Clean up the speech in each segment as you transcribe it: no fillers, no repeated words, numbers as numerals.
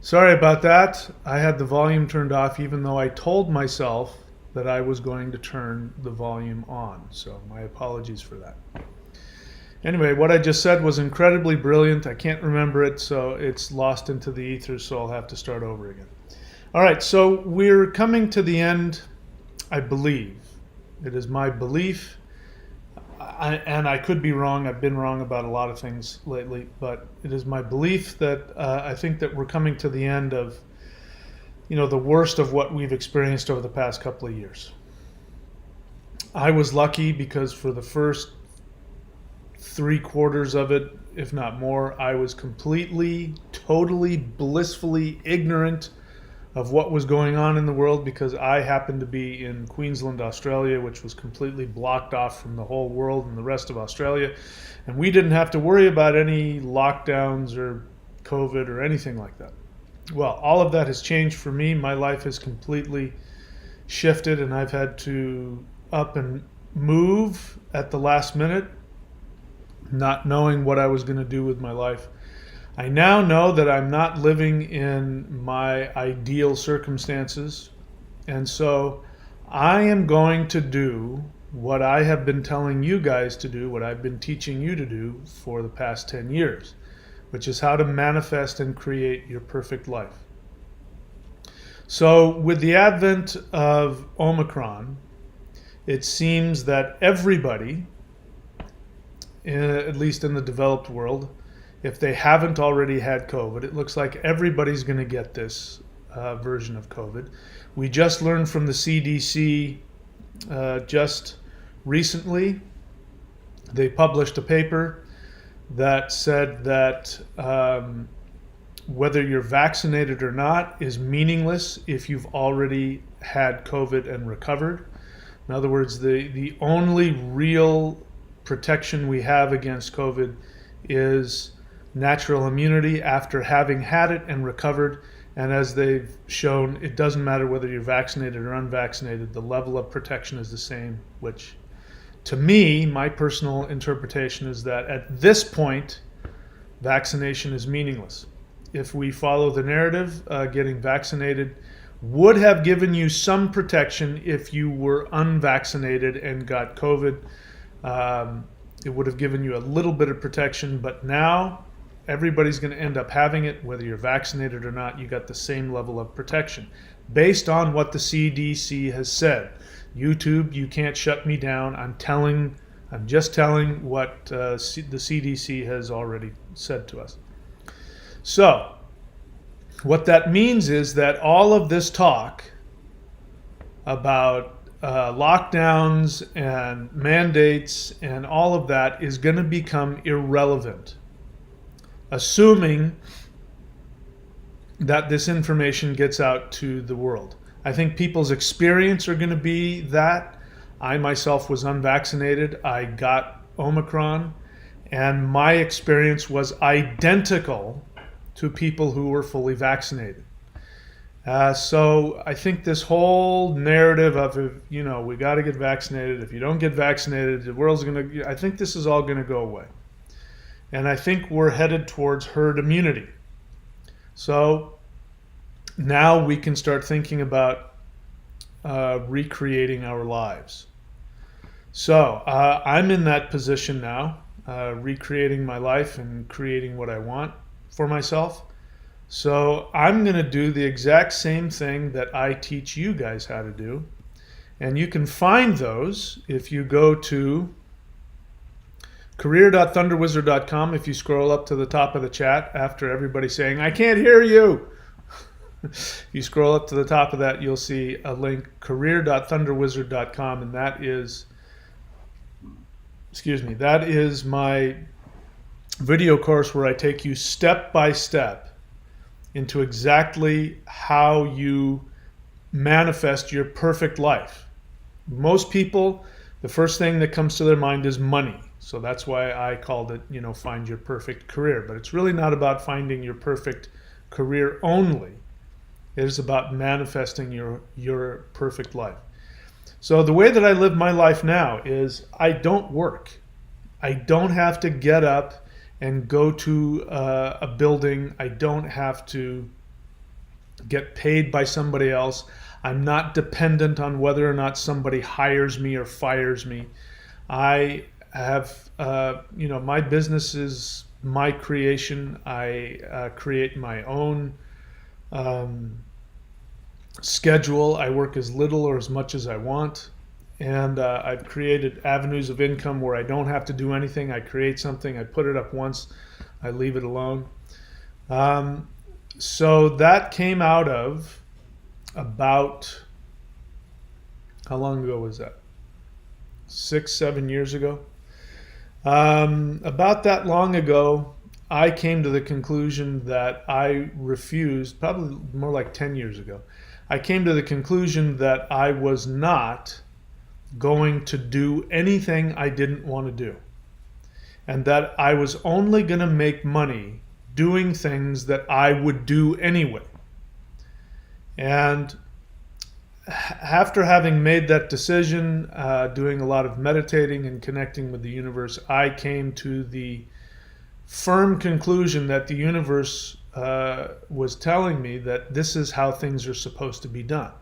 Sorry about that. I had the volume turned off even though I told myself that I was going to turn the volume on. So my apologies for that. Anyway, what I just said was incredibly brilliant. I can't remember it, so it's lost into the ether, so I'll have to start over again. All right, so we're coming to the end, I believe. It is my belief, and I could be wrong. I've been wrong about a lot of things lately, but it is my belief that I think that we're coming to the end of, the worst of what we've experienced over the past couple of years. I was lucky because for the first 3/4 of it, if not more, I was completely, totally, blissfully ignorant of what was going on in the world because I happened to be in Queensland, Australia, which was completely blocked off from the whole world and the rest of Australia. And we didn't have to worry about any lockdowns or COVID or anything like that. Well, all of that has changed for me. My life has completely shifted, and I've had to up and move at the last minute, not knowing what I was going to do with my life. I now know that I'm not living in my ideal circumstances, and so I am going to do what I have been telling you guys to do, what I've been teaching you to do for the past 10 years, which is how to manifest and create your perfect life. So with the advent of Omicron, it seems that everybody, at least in the developed world, if they haven't already had COVID, it looks like everybody's going to get this version of COVID. We just learned from the CDC just recently. They published a paper that said that whether you're vaccinated or not is meaningless if you've already had COVID and recovered. In other words, the only real protection we have against COVID is natural immunity after having had it and recovered. And as they've shown, it doesn't matter whether you're vaccinated or unvaccinated, the level of protection is the same, which to me, my personal interpretation is that at this point, vaccination is meaningless. If we follow the narrative, getting vaccinated would have given you some protection if you were unvaccinated and got COVID. It would have given you a little bit of protection, but now everybody's going to end up having it, whether you're vaccinated or not. You got the same level of protection based on what the CDC has said. YouTube, you can't shut me down. I'm just telling what the CDC has already said to us. So what that means is that all of this talk about lockdowns and mandates and all of that is going to become irrelevant, assuming that this information gets out to the world. I think people's experience are going to be that. I myself was unvaccinated. I got Omicron, and my experience was identical to people who were fully vaccinated. So I think this whole narrative of, we got to get vaccinated. If you don't get vaccinated, the world's going to, I think this is all going to go away. And I think we're headed towards herd immunity. So now we can start thinking about recreating our lives. So I'm in that position now, recreating my life and creating what I want for myself. So I'm going to do the exact same thing that I teach you guys how to do. And you can find those if you go to career.thunderwizard.com. If you scroll up to the top of the chat after everybody saying, I can't hear you. You scroll up to the top of that, you'll see a link, career.thunderwizard.com. And that is my video course where I take you step by step into exactly how you manifest your perfect life. Most people, the first thing that comes to their mind is money. So that's why I called it, find your perfect career. But it's really not about finding your perfect career only. It is about manifesting your perfect life. So the way that I live my life now is I don't work. I don't have to get up and go to a building. I don't have to get paid by somebody else. I'm not dependent on whether or not somebody hires me or fires me. I have, my business is my creation. I create my own schedule. I work as little or as much as I want. And I've created avenues of income where I don't have to do anything. I create something, I put it up once, I leave it alone. So that came out of about, how long ago was that? 6-7 years ago. About that long ago, I came to the conclusion that I refused, probably more like 10 years ago, I came to the conclusion that I was not going to do anything I didn't want to do. And that I was only going to make money doing things that I would do anyway. And after having made that decision, doing a lot of meditating and connecting with the universe, I came to the firm conclusion that the universe was telling me that this is how things are supposed to be done.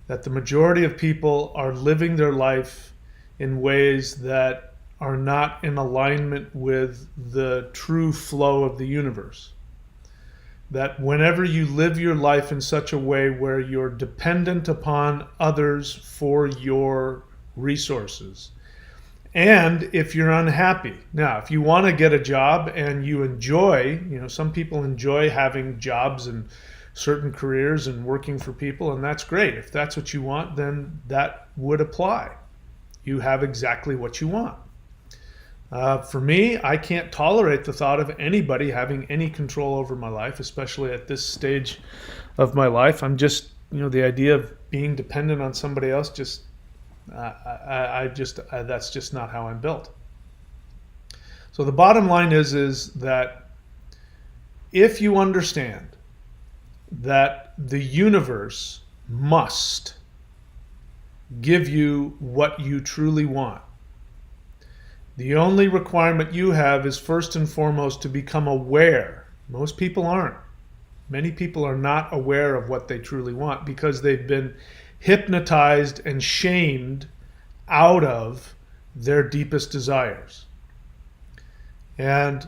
That the majority of people are living their life in ways that are not in alignment with the true flow of the universe. That whenever you live your life in such a way where you're dependent upon others for your resources, and if you're unhappy. Now, if you want to get a job and you enjoy, some people enjoy having jobs and certain careers and working for people, and that's great. If that's what you want, then that would apply. You have exactly what you want. For me, I can't tolerate the thought of anybody having any control over my life, especially at this stage of my life. I'm just, the idea of being dependent on somebody else, that's just not how I'm built. So the bottom line is that if you understand that the universe must give you what you truly want, the only requirement you have is first and foremost to become aware. Most people aren't. Many people are not aware of what they truly want because they've been hypnotized and shamed out of their deepest desires. And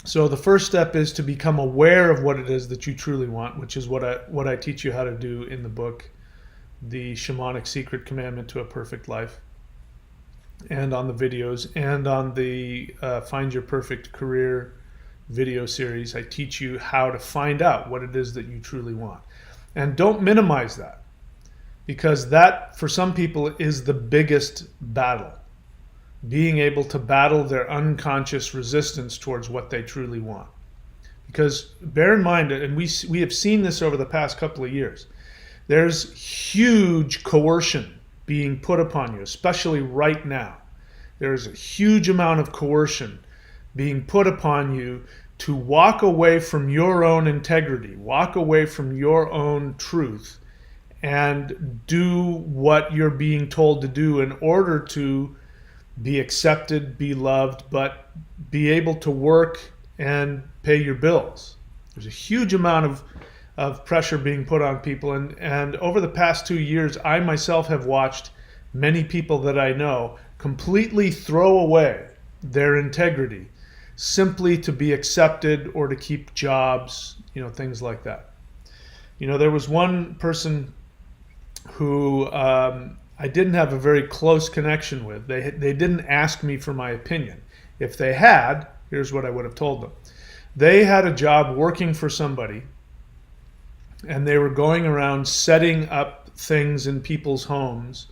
so the first step is to become aware of what it is that you truly want, which is what I teach you how to do in the book, The Shamanic Secret Commandment to a Perfect Life, and on the videos, and on the Find Your Perfect Career video series. I teach you how to find out what it is that you truly want. And don't minimize that, because that, for some people, is the biggest battle. Being able to battle their unconscious resistance towards what they truly want. Because bear in mind, and we have seen this over the past couple of years, there's huge coercion being put upon you, especially right now. There's a huge amount of coercion being put upon you to walk away from your own integrity, walk away from your own truth, and do what you're being told to do in order to be accepted, be loved, but be able to work and pay your bills. There's a huge amount of pressure being put on people. And over the past 2 years, I myself have watched many people that I know completely throw away their integrity simply to be accepted or to keep jobs, things like that. There was one person who I didn't have a very close connection with. They didn't ask me for my opinion. If they had, here's what I would have told them. They had a job working for somebody, and they were going around setting up things in people's homes,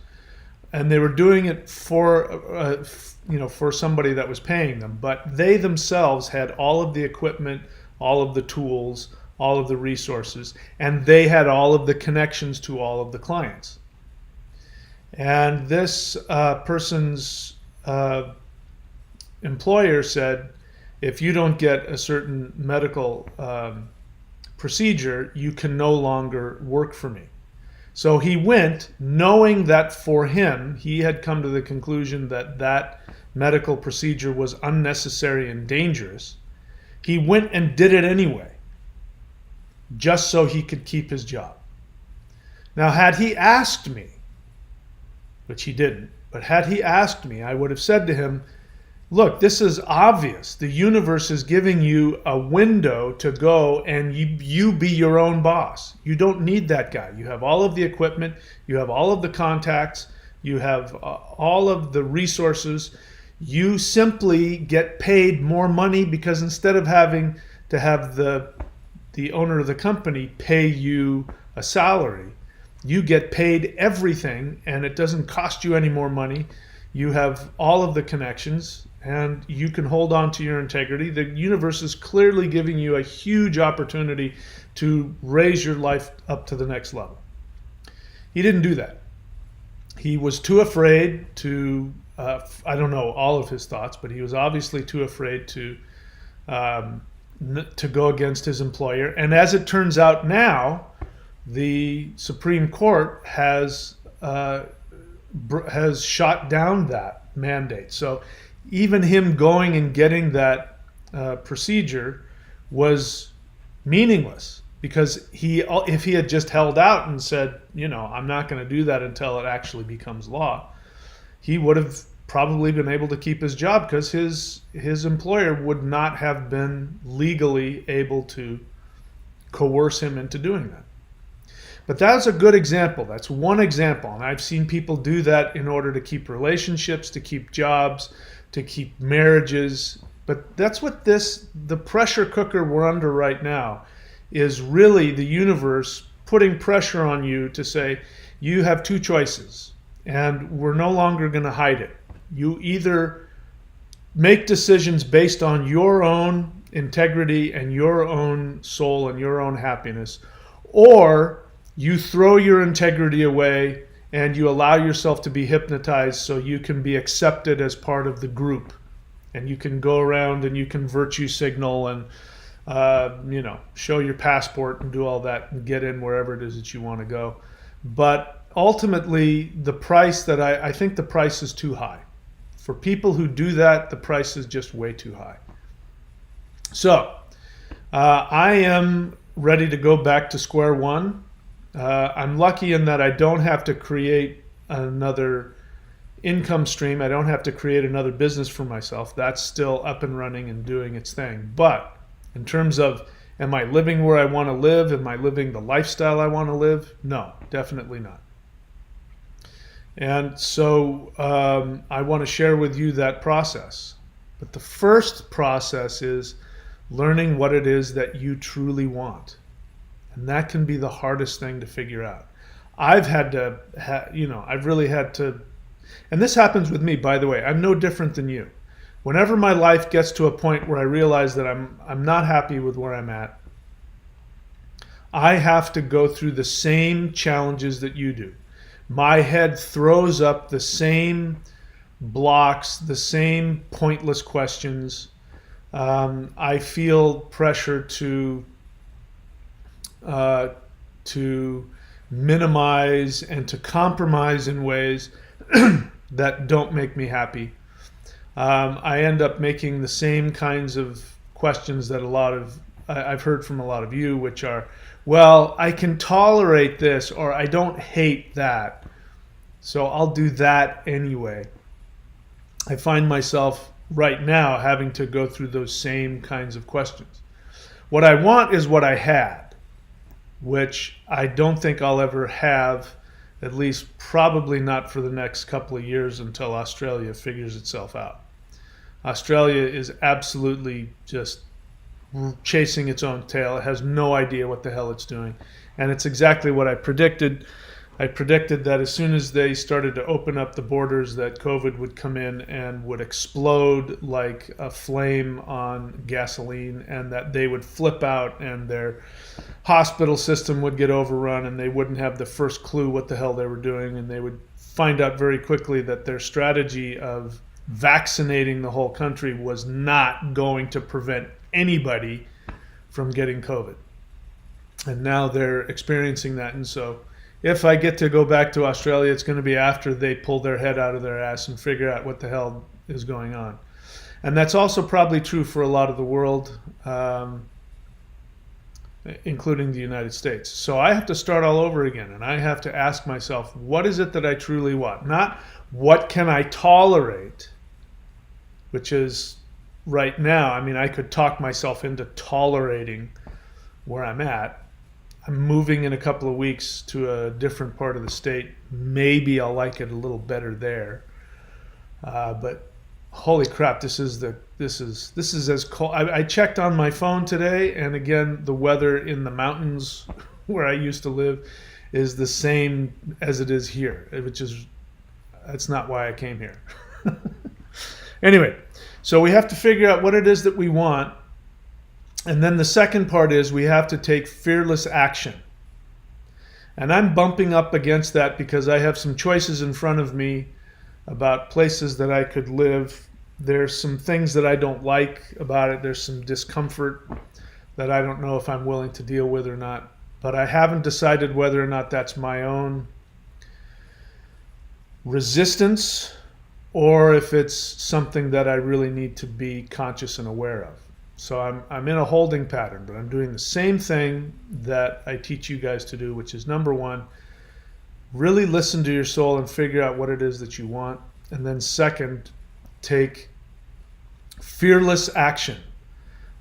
and they were doing it for somebody that was paying them. But they themselves had all of the equipment, all of the tools, all of the resources, and they had all of the connections to all of the clients. And this person's employer said, if you don't get a certain medical procedure, you can no longer work for me. So he went, knowing that for him, he had come to the conclusion that that medical procedure was unnecessary and dangerous. He went and did it anyway. just so he could keep his job. Now, had he asked me, which he didn't, but had he asked me, I would have said to him, look, this is obvious. The universe is giving you a window to go and you be your own boss. You don't need that guy. You have all of the equipment. You have all of the contacts. You have all of the resources. You simply get paid more money because instead of having to have the owner of the company pay you a salary, you get paid everything and it doesn't cost you any more money. You have all of the connections and you can hold on to your integrity. The universe is clearly giving you a huge opportunity to raise your life up to the next level. He didn't do that. He was too afraid to, I don't know all of his thoughts, but he was obviously too afraid to go against his employer. And as it turns out now, the Supreme Court has shot down that mandate. So even him going and getting that procedure was meaningless, because if he had just held out and said, I'm not going to do that until it actually becomes law, he would have probably been able to keep his job, because his employer would not have been legally able to coerce him into doing that. But that's a good example. That's one example. And I've seen people do that in order to keep relationships, to keep jobs, to keep marriages. But that's what the pressure cooker we're under right now is really the universe putting pressure on you to say, you have two choices and we're no longer going to hide it. You either make decisions based on your own integrity and your own soul and your own happiness, or you throw your integrity away and you allow yourself to be hypnotized so you can be accepted as part of the group. And you can go around and you can virtue signal and, show your passport and do all that and get in wherever it is that you want to go. But ultimately, the price that I think the price is too high. For people who do that, the price is just way too high. So I am ready to go back to square one. I'm lucky in that I don't have to create another income stream. I don't have to create another business for myself. That's still up and running and doing its thing. But in terms of, am I living where I want to live? Am I living the lifestyle I want to live? No, definitely not. And so I want to share with you that process. But the first process is learning what it is that you truly want. And that can be the hardest thing to figure out. I've had to, I've really had to, and this happens with me, by the way. I'm no different than you. Whenever my life gets to a point where I realize that I'm not happy with where I'm at, I have to go through the same challenges that you do. My head throws up the same blocks, the same pointless questions. I feel pressure to minimize and to compromise in ways that don't make me happy. I end up making the same kinds of questions that I've heard from a lot of you, which are, well, I can tolerate this, or I don't hate that, so I'll do that anyway. I find myself right now having to go through those same kinds of questions. What I want is what I had, which I don't think I'll ever have, at least probably not for the next couple of years until Australia figures itself out. Australia is absolutely just chasing its own tail. It has no idea what the hell it's doing. And it's exactly what I predicted. I predicted that as soon as they started to open up the borders, that COVID would come in and would explode like a flame on gasoline, and that they would flip out and their hospital system would get overrun and they wouldn't have the first clue what the hell they were doing, and they would find out very quickly that their strategy of vaccinating the whole country was not going to prevent anybody from getting COVID. And now they're experiencing that. And so if I get to go back to Australia, it's going to be after they pull their head out of their ass and figure out what the hell is going on. And that's also probably true for a lot of the world. including the United States. So I have to start all over again, and I have to ask myself, what is it that I truly want? Not what can I tolerate, which is right now, I mean, I could talk myself into tolerating where I'm at. I'm moving in a couple of weeks to a different part of the state. Maybe I'll like it a little better there. But holy crap, this is as cold. I checked on my phone today, and again, the weather in the mountains where I used to live is the same as it is here, which is, that's not why I came here. Anyway, so we have to figure out what it is that we want. And then the second part is we have to take fearless action. And I'm bumping up against that because I have some choices in front of me about places that I could live. There's some things that I don't like about it. There's some discomfort that I don't know if I'm willing to deal with or not. But I haven't decided whether or not that's my own resistance or if it's something that I really need to be conscious and aware of. So I'm in a holding pattern, but I'm doing the same thing that I teach you guys to do, which is number one, really listen to your soul and figure out what it is that you want. And then second, take fearless action,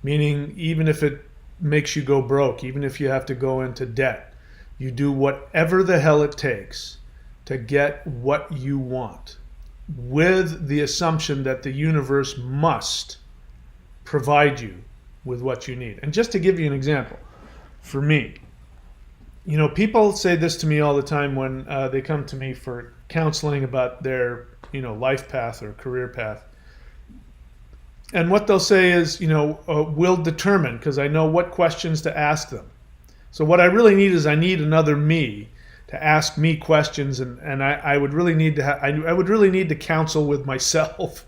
meaning even if it makes you go broke, even if you have to go into debt, you do whatever the hell it takes to get what you want, with the assumption that the universe must provide you with what you need. And just to give you an example, for me, you know, people say this to me all the time when they come to me for counseling about their, you know, life path or career path. And what they'll say is, you know, we'll determine, because I know what questions to ask them. So what I really need is I need another me to ask me questions, and I would really need to I would really need to counsel with myself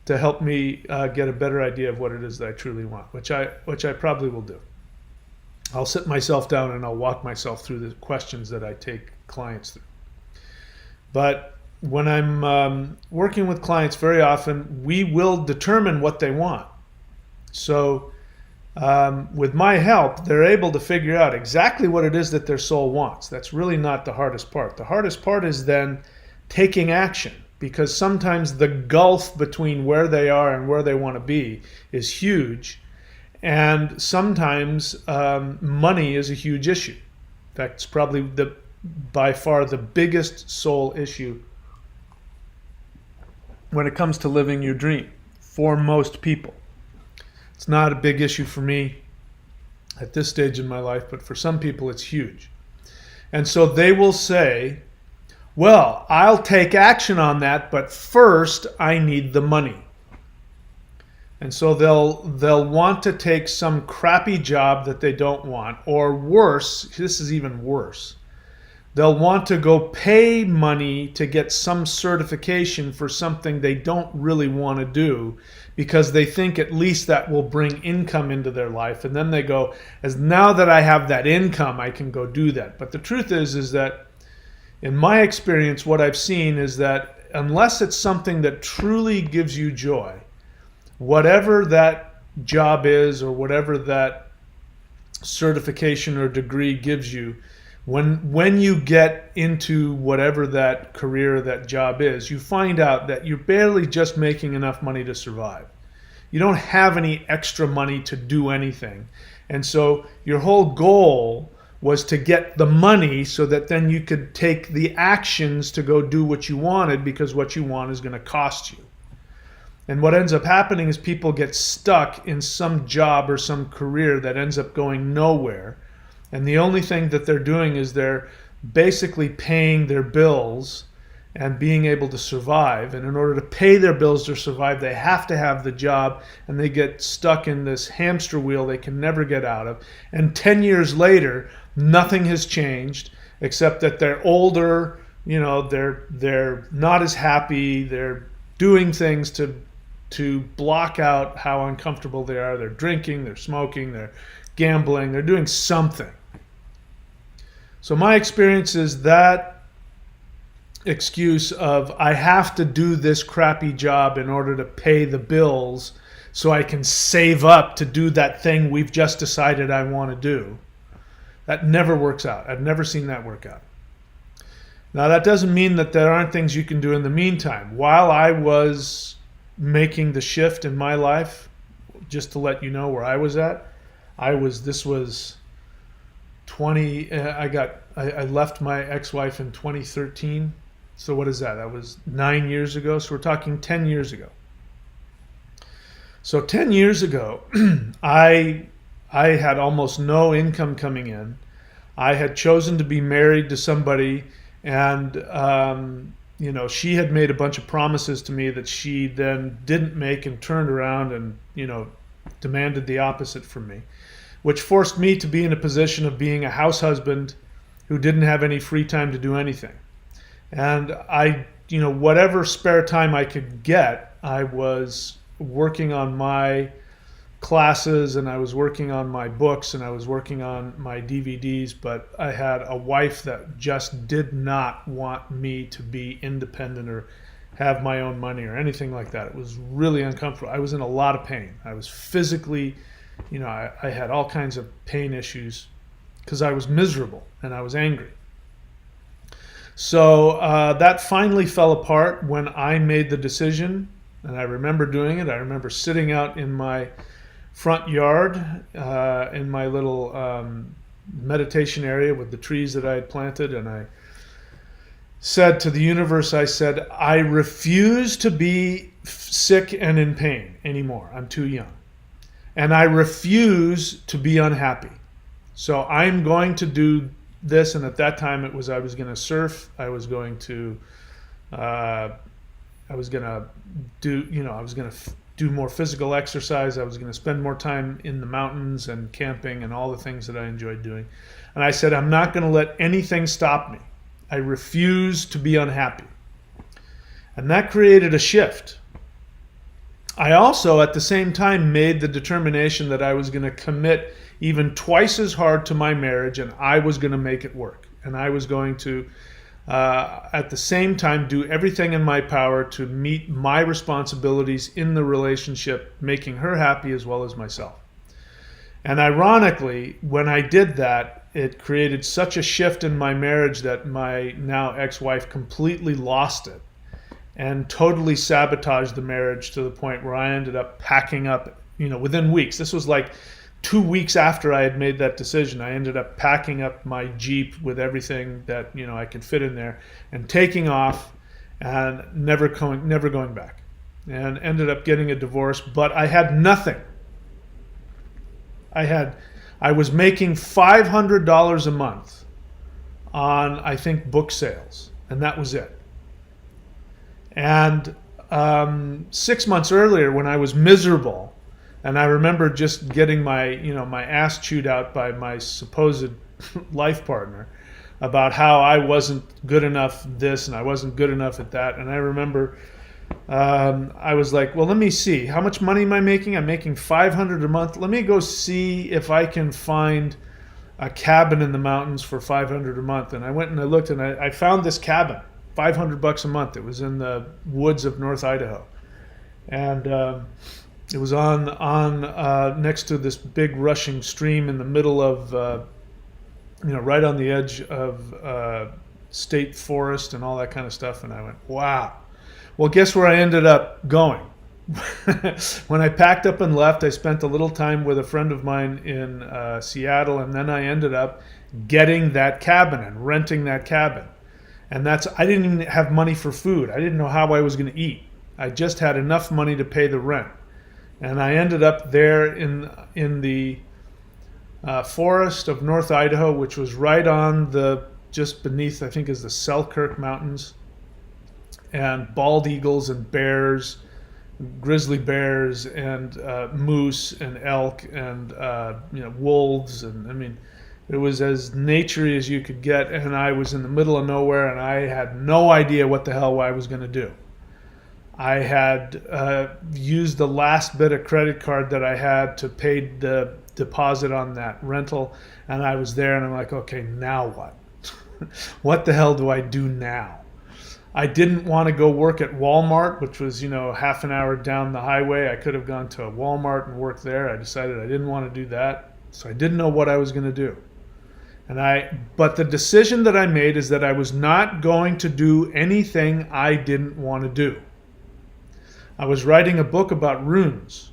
to help me get a better idea of what it is that I truly want, which I probably will do. I'll sit myself down and I'll walk myself through the questions that I take clients through. But when I'm working with clients, very often we will determine what they want. So with my help, they're able to figure out exactly what it is that their soul wants. That's really not the hardest part. The hardest part is then taking action, because sometimes the gulf between where they are and where they want to be is huge. And sometimes money is a huge issue. In fact, it's probably by far the biggest soul issue when it comes to living your dream for most people. It's not a big issue for me at this stage in my life, but for some people it's huge. And so they will say, well, I'll take action on that, but first I need the money. And so they'll want to take some crappy job that they don't want, or worse, this is even worse. They'll want to go pay money to get some certification for something they don't really want to do, because they think at least that will bring income into their life. And then they go, as now that I have that income, I can go do that. But the truth is that in my experience, what I've seen is that unless it's something that truly gives you joy, whatever that job is or whatever that certification or degree gives you, when you get into whatever that career or that job is, you find out that you're barely just making enough money to survive. You don't have any extra money to do anything. And so your whole goal was to get the money so that then you could take the actions to go do what you wanted, because what you want is going to cost you. And what ends up happening is people get stuck in some job or some career that ends up going nowhere. And the only thing that they're doing is they're basically paying their bills and being able to survive. And in order to pay their bills to survive, they have to have the job, and they get stuck in this hamster wheel they can never get out of. And 10 years later, nothing has changed except that they're older, you know, they're not as happy, they're doing things to block out how uncomfortable they are. They're drinking, they're smoking, they're gambling, they're doing something. So my experience is that excuse of I have to do this crappy job in order to pay the bills so I can save up to do that thing we've just decided I want to do. That never works out. I've never seen that work out. Now, that doesn't mean that there aren't things you can do in the meantime. While I was making the shift in my life, just to let you know where I was at, this was 20, I left my ex-wife in 2013. So what is that? That was 9 years ago. So we're talking 10 years ago. So 10 years ago, I had almost no income coming in. I had chosen to be married to somebody, and she had made a bunch of promises to me that she then didn't make, and turned around and demanded the opposite from me, which forced me to be in a position of being a house husband who didn't have any free time to do anything. And I, whatever spare time I could get, I was working on my classes, and I was working on my books, and I was working on my DVDs, but I had a wife that just did not want me to be independent or have my own money or anything like that. It was really uncomfortable. I was in a lot of pain. I was physically, I had all kinds of pain issues because I was miserable and I was angry. So that finally fell apart when I made the decision, and I remember doing it. I remember sitting out in my front yard in my little meditation area with the trees that I had planted, and I said to the universe, I said, I refuse to be sick and in pain anymore. I'm too young. And I refuse to be unhappy. So I'm going to do this. And at that time I was going to surf. I was going to do more physical exercise. I was going to spend more time in the mountains and camping and all the things that I enjoyed doing. And I said, I'm not going to let anything stop me. I refuse to be unhappy. And that created a shift. I also, at the same time, made the determination that I was going to commit even twice as hard to my marriage, and I was going to make it work. And I was going to, at the same time, do everything in my power to meet my responsibilities in the relationship, making her happy as well as myself. And ironically, when I did that, it created such a shift in my marriage that my now ex-wife completely lost it and totally sabotaged the marriage to the point where I ended up packing up, within weeks. This was like 2 weeks after I had made that decision. I ended up packing up my Jeep with everything that, I could fit in there and taking off and never going back, and ended up getting a divorce. But I had nothing. I was making $500 a month on, I think, book sales, and that was it. And 6 months earlier, when I was miserable, and I remember just getting my ass chewed out by my supposed life partner about how I wasn't good enough this and I wasn't good enough at that. And I remember I was like, well, let me see. How much money am I making? I'm making $500 a month. Let me go see if I can find a cabin in the mountains for $500 a month. And I went and I looked, and I found this cabin, $500 a month. It was in the woods of North Idaho. And it was on next to this big rushing stream in the middle of, right on the edge of state forest and all that kind of stuff. And I went, wow. Well, guess where I ended up going? When I packed up and left, I spent a little time with a friend of mine in Seattle, and then I ended up getting that cabin and renting that cabin. And I didn't even have money for food. I didn't know how I was going to eat. I just had enough money to pay the rent. And I ended up there in the forest of North Idaho, which was right on just beneath, I think, is the Selkirk Mountains. And bald eagles and bears, grizzly bears, and moose and elk and wolves, and I mean, it was as naturey as you could get. And I was in the middle of nowhere, and I had no idea what the hell I was going to do. I had used the last bit of credit card that I had to pay the deposit on that rental, and I was there, and I'm like, okay, now what? What the hell do I do now? I didn't want to go work at Walmart, which was, half an hour down the highway. I could have gone to a Walmart and worked there. I decided I didn't want to do that. So I didn't know what I was going to do. But the decision that I made is that I was not going to do anything I didn't want to do. I was writing a book about runes.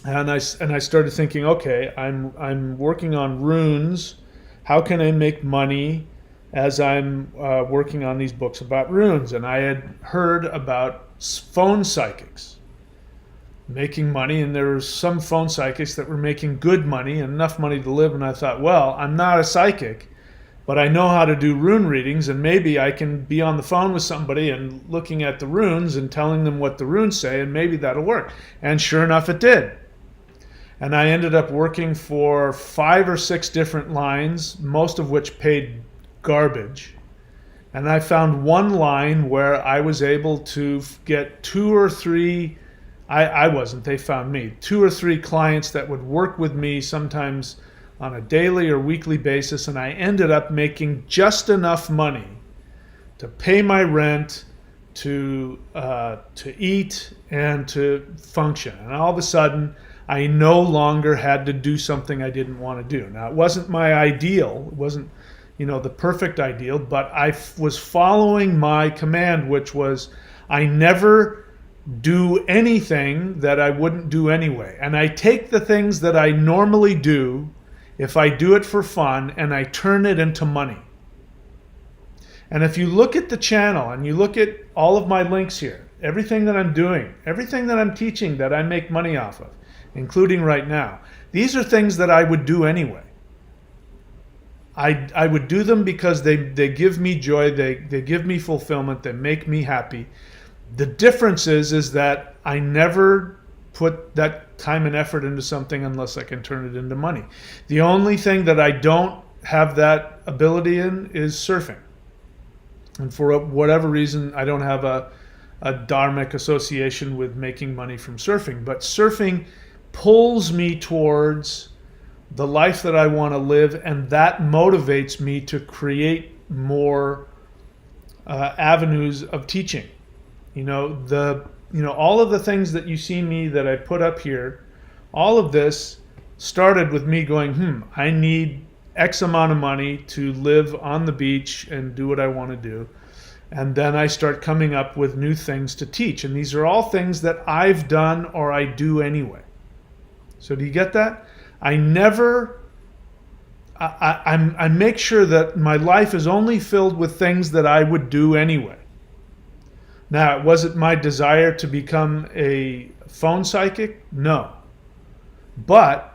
And I started thinking, okay, I'm working on runes. How can I make money as I'm working on these books about runes? And I had heard about phone psychics making money, and there were some phone psychics that were making good money and enough money to live. And I thought, well, I'm not a psychic, but I know how to do rune readings, and maybe I can be on the phone with somebody and looking at the runes and telling them what the runes say, and maybe that'll work. And sure enough, it did. And I ended up working for 5 or 6 different lines, most of which paid garbage. And I found one line where I was able to get 2 or 3, I wasn't, they found me, 2 or 3 clients that would work with me sometimes on a daily or weekly basis. And I ended up making just enough money to pay my rent, to eat, and to function. And all of a sudden, I no longer had to do something I didn't want to do. Now, it wasn't my ideal. It wasn't, the perfect ideal, but I was following my command, which was I never do anything that I wouldn't do anyway. And I take the things that I normally do, if I do it for fun, and I turn it into money. And if you look at the channel and you look at all of my links here, everything that I'm doing, everything that I'm teaching that I make money off of, including right now, these are things that I would do anyway. I would do them because they give me joy, they give me fulfillment, they make me happy. The difference is that I never put that time and effort into something unless I can turn it into money. The only thing that I don't have that ability in is surfing. And for whatever reason, I don't have a dharmic association with making money from surfing. But surfing pulls me towards the life that I want to live, and that motivates me to create more avenues of teaching. All of the things that you see me that I put up here, all of this started with me going, I need X amount of money to live on the beach and do what I want to do. And then I start coming up with new things to teach. And these are all things that I've done or I do anyway. So do you get that? I make sure that my life is only filled with things that I would do anyway. Now, was it my desire to become a phone psychic? No. But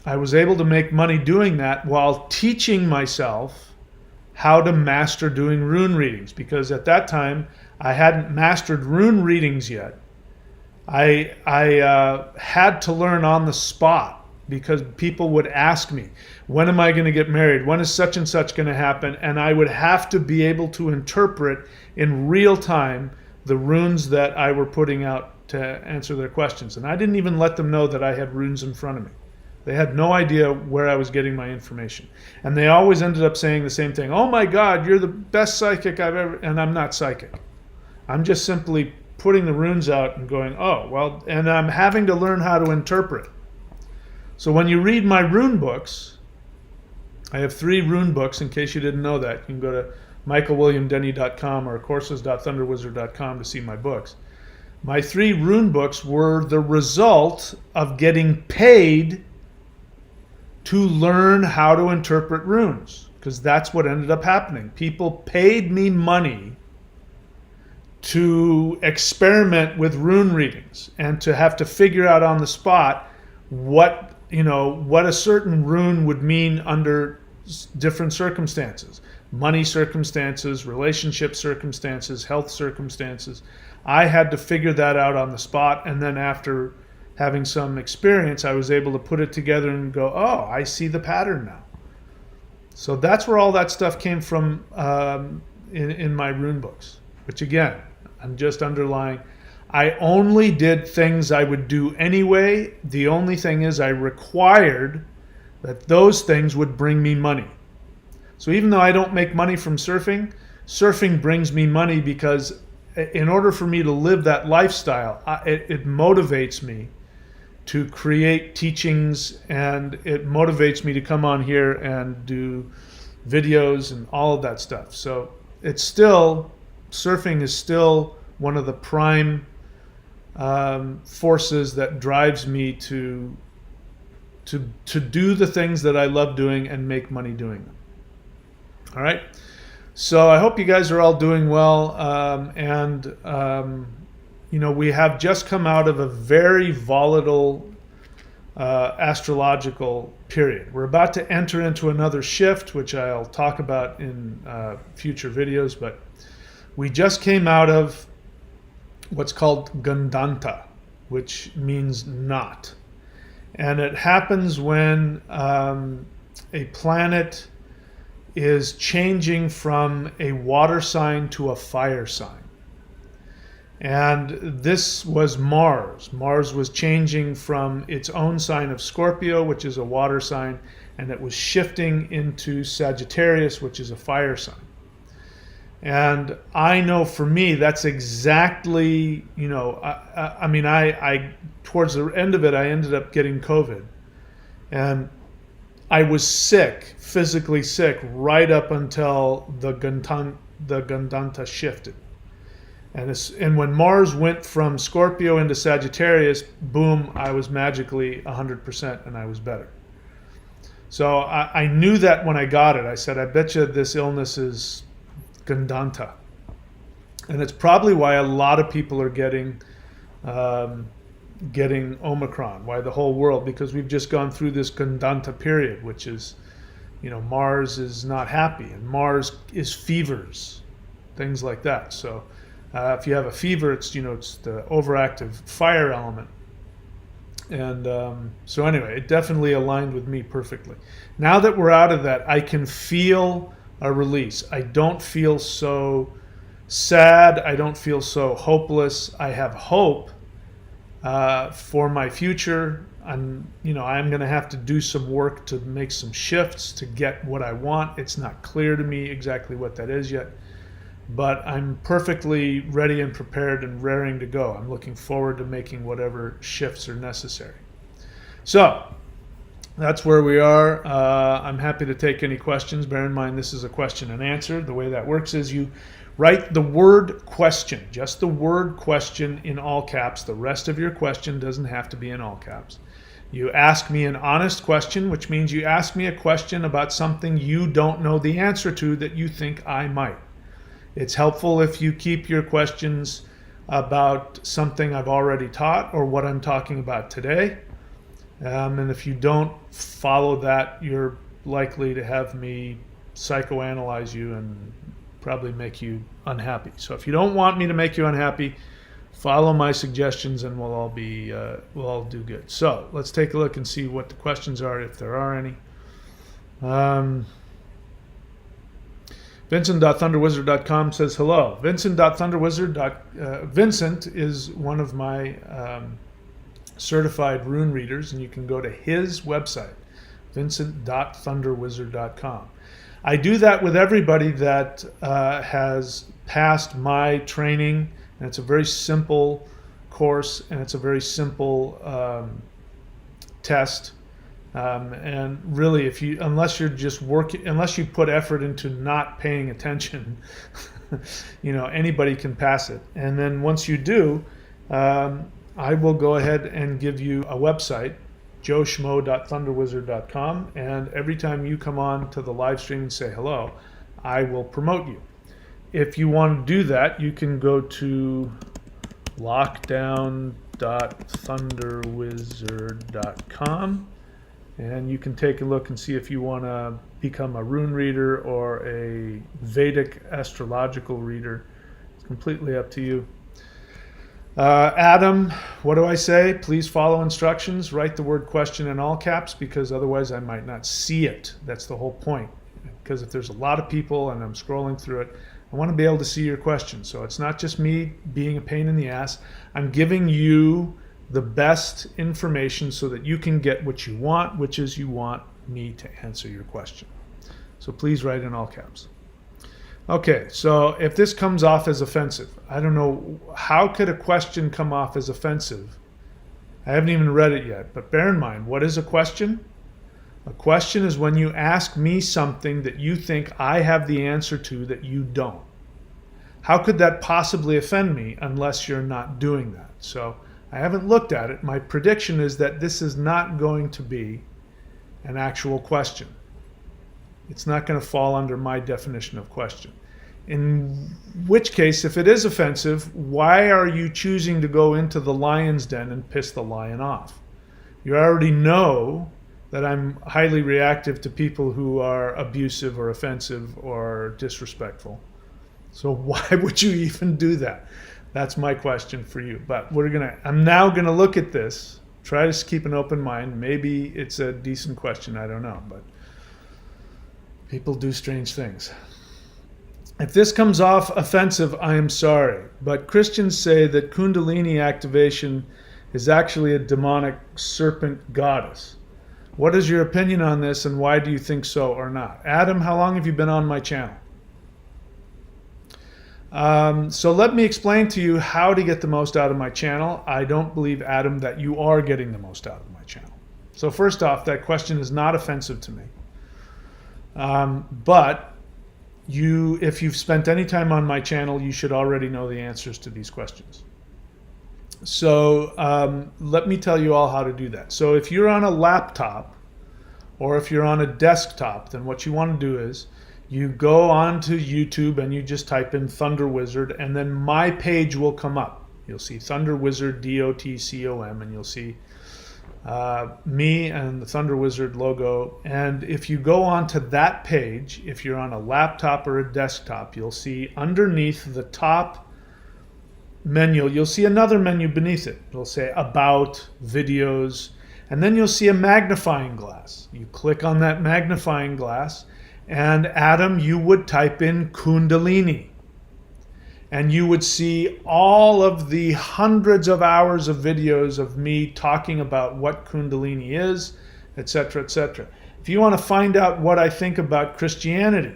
I was able to make money doing that while teaching myself how to master doing rune readings, because at that time I hadn't mastered rune readings yet. I had to learn on the spot, because people would ask me, when am I going to get married? When is such and such going to happen? And I would have to be able to interpret in real time the runes that I were putting out to answer their questions. And I didn't even let them know that I had runes in front of me. They had no idea where I was getting my information. And they always ended up saying the same thing. Oh my God, you're the best psychic I've ever... And I'm not psychic. I'm just simply putting the runes out and going, oh, well, and I'm having to learn how to interpret. So when you read my rune books, I have 3 rune books, in case you didn't know that. You can go to michaelwilliamdenny.com or courses.thunderwizard.com to see my books. My 3 rune books were the result of getting paid to learn how to interpret runes, because that's what ended up happening. People paid me money to experiment with rune readings and to have to figure out on the spot what a certain rune would mean under different circumstances. Money circumstances, relationship circumstances, health circumstances. I had to figure that out on the spot, and then after having some experience, I was able to put it together and go, oh, I see the pattern now. So that's where all that stuff came from in my rune books, which again, I'm just underlying. I only did things I would do anyway. The only thing is I required that those things would bring me money. So even though I don't make money from surfing, surfing brings me money because in order for me to live that lifestyle, it motivates me to create teachings, and it motivates me to come on here and do videos and all of that stuff. So it's still, surfing is still one of the prime forces that drives me to do the things that I love doing and make money doing them. All right. So I hope you guys are all doing well. We have just come out of a very volatile astrological period. We're about to enter into another shift, which I'll talk about in future videos, but we just came out of what's called Gandanta, which means not. And it happens when a planet is changing from a water sign to a fire sign. And this was Mars. Mars was changing from its own sign of Scorpio, which is a water sign, and it was shifting into Sagittarius, which is a fire sign. And I know for me, that's exactly, I towards the end of it, I ended up getting COVID. And I was sick, physically sick, right up until the Gandanta shifted. And when Mars went from Scorpio into Sagittarius, boom, I was magically 100% and I was better. So I knew that when I got it. I said, I bet you this illness is Gandanta. And it's probably why a lot of people are getting Omicron, why the whole world, because we've just gone through this Gandanta period, which is, Mars is not happy and Mars is fevers, things like that. So if you have a fever, it's the overactive fire element. And so anyway, it definitely aligned with me perfectly. Now that we're out of that, I can feel a release. I don't feel so sad. I don't feel so hopeless. I have hope for my future. I'm going to have to do some work to make some shifts to get what I want. It's not clear to me exactly what that is yet, but I'm perfectly ready and prepared and raring to go. I'm looking forward to making whatever shifts are necessary. So that's where we are. I'm happy to take any questions. Bear in mind, this is a question and answer. The way that works is you write the word question, just the word question in all caps. The rest of your question doesn't have to be in all caps. You ask me an honest question, which means you ask me a question about something you don't know the answer to that you think I might. It's helpful if you keep your questions about something I've already taught or what I'm talking about today. And if you don't follow that, you're likely to have me psychoanalyze you and probably make you unhappy. So if you don't want me to make you unhappy, follow my suggestions and we'll all do good. So let's take a look and see what the questions are, if there are any. Vincent.thunderwizard.com says hello. Vincent is one of my certified rune readers, and you can go to his website, vincent.thunderwizard.com. I do that with everybody that has passed my training, and it's a very simple course, and it's a very simple test. And really, unless you put effort into not paying attention, anybody can pass it. And then once you do, I will go ahead and give you a website, joeschmo.thunderwizard.com, and every time you come on to the live stream and say hello, I will promote you. If you want to do that, you can go to lockdown.thunderwizard.com, and you can take a look and see if you want to become a rune reader or a Vedic astrological reader. It's completely up to you. Adam, what do I say? Please follow instructions. Write the word question in all caps, because otherwise I might not see it. That's the whole point. Because if there's a lot of people and I'm scrolling through it, I want to be able to see your question. So it's not just me being a pain in the ass. I'm giving you the best information so that you can get what you want, which is you want me to answer your question. So please write in all caps. Okay, so if this comes off as offensive, I don't know, how could a question come off as offensive? I haven't even read it yet, but bear in mind, what is a question? A question is when you ask me something that you think I have the answer to that you don't. How could that possibly offend me unless you're not doing that? So I haven't looked at it. My prediction is that this is not going to be an actual question. It's not going to fall under my definition of question. In which case, if it is offensive, why are you choosing to go into the lion's den and piss the lion off? You already know that I'm highly reactive to people who are abusive or offensive or disrespectful. So why would you even do that? That's my question for you. But I'm now gonna look at this, try to keep an open mind. Maybe it's a decent question, I don't know, but people do strange things. If this comes off offensive, I am sorry. But Christians say that Kundalini activation is actually a demonic serpent goddess. What is your opinion on this, and why do you think so or not? Adam, how long have you been on my channel? So let me explain to you how to get the most out of my channel. I don't believe, Adam, that you are getting the most out of my channel. So first off, that question is not offensive to me. But if you've spent any time on my channel, you should already know the answers to these questions. So let me tell you all how to do that. So if you're on a laptop or if you're on a desktop, then what you want to do is you go onto YouTube and you just type in Thunder Wizard, and then my page will come up. You'll see Thunder Wizard, DOTCOM, and you'll see me and the Thunder Wizard logo. And if you go onto that page, if you're on a laptop or a desktop, you'll see underneath the top menu, you'll see another menu beneath it. It'll say About, Videos, and then you'll see a magnifying glass. You click on that magnifying glass, and Adam, you would type in Kundalini. And you would see all of the hundreds of hours of videos of me talking about what Kundalini is, etc., etc. If you want to find out what I think about Christianity,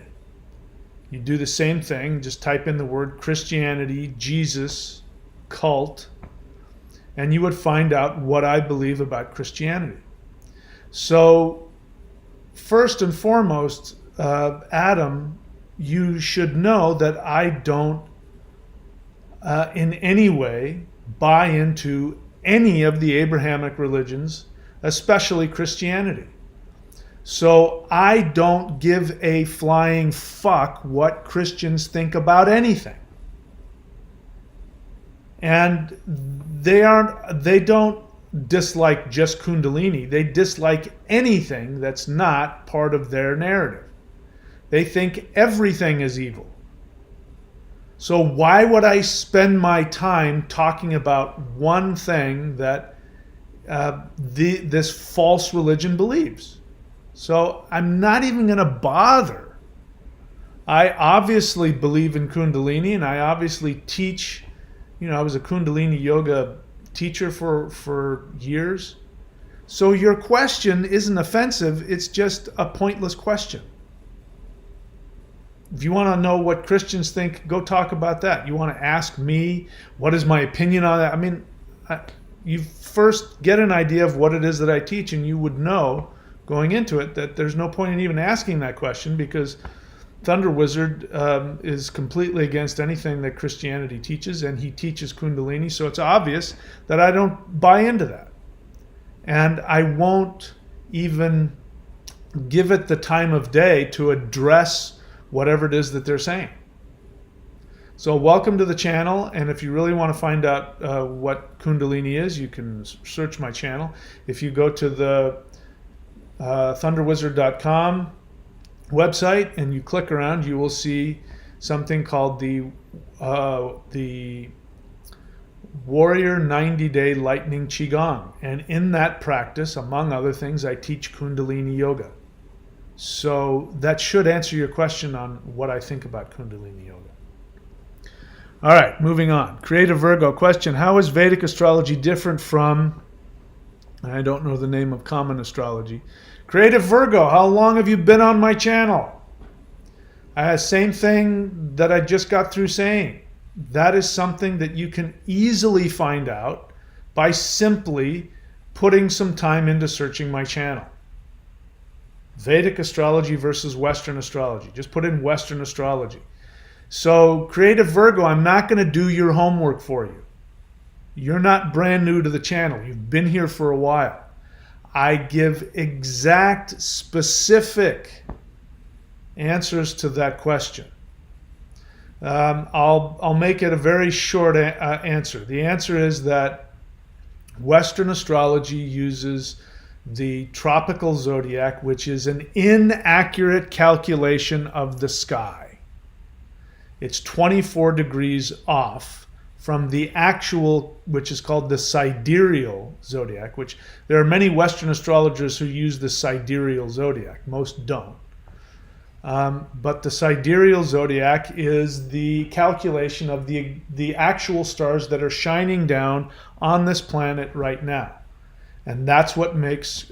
you do the same thing. Just type in the word Christianity, Jesus, cult, and you would find out what I believe about Christianity. So, first and foremost, Adam, you should know that I don't in any way buy into any of the Abrahamic religions, especially Christianity. So I don't give a flying fuck what Christians think about anything. And they don't dislike just Kundalini. They dislike anything that's not part of their narrative. They think everything is evil. So why would I spend my time talking about one thing that this false religion believes? So I'm not even going to bother. I obviously believe in Kundalini, and I obviously teach. I was a Kundalini yoga teacher for years. So your question isn't offensive. It's just a pointless question. If you want to know what Christians think, go talk about that. You want to ask me, what is my opinion on that? I mean, you first get an idea of what it is that I teach, and you would know going into it that there's no point in even asking that question, because Thunder Wizard is completely against anything that Christianity teaches, and he teaches Kundalini, so it's obvious that I don't buy into that. And I won't even give it the time of day to address whatever it is that they're saying. So welcome to the channel, and if you really want to find out what Kundalini is, you can search my channel. If you go to the thunderwizard.com website and you click around, you will see something called the Warrior 90-Day Lightning Qigong. And in that practice, among other things, I teach Kundalini Yoga. So that should answer your question on what I think about Kundalini Yoga. All right, moving on. Creative Virgo question: how is Vedic astrology different from, I don't know the name of common astrology. Creative Virgo, how long have you been on my channel? Same thing that I just got through saying. That is something that you can easily find out by simply putting some time into searching my channel. Vedic astrology versus Western astrology. Just put in Western astrology. So, creative Virgo, I'm not going to do your homework for you. You're not brand new to the channel. You've been here for a while. I give exact, specific answers to that question. I'll make it a very short answer. The answer is that Western astrology uses the tropical zodiac, which is an inaccurate calculation of the sky. It's 24 degrees off from the actual, which is called the Sidereal Zodiac, which there are many Western astrologers who use the Sidereal Zodiac. Most don't. But the Sidereal Zodiac is the calculation of the actual stars that are shining down on this planet right now. And that's what makes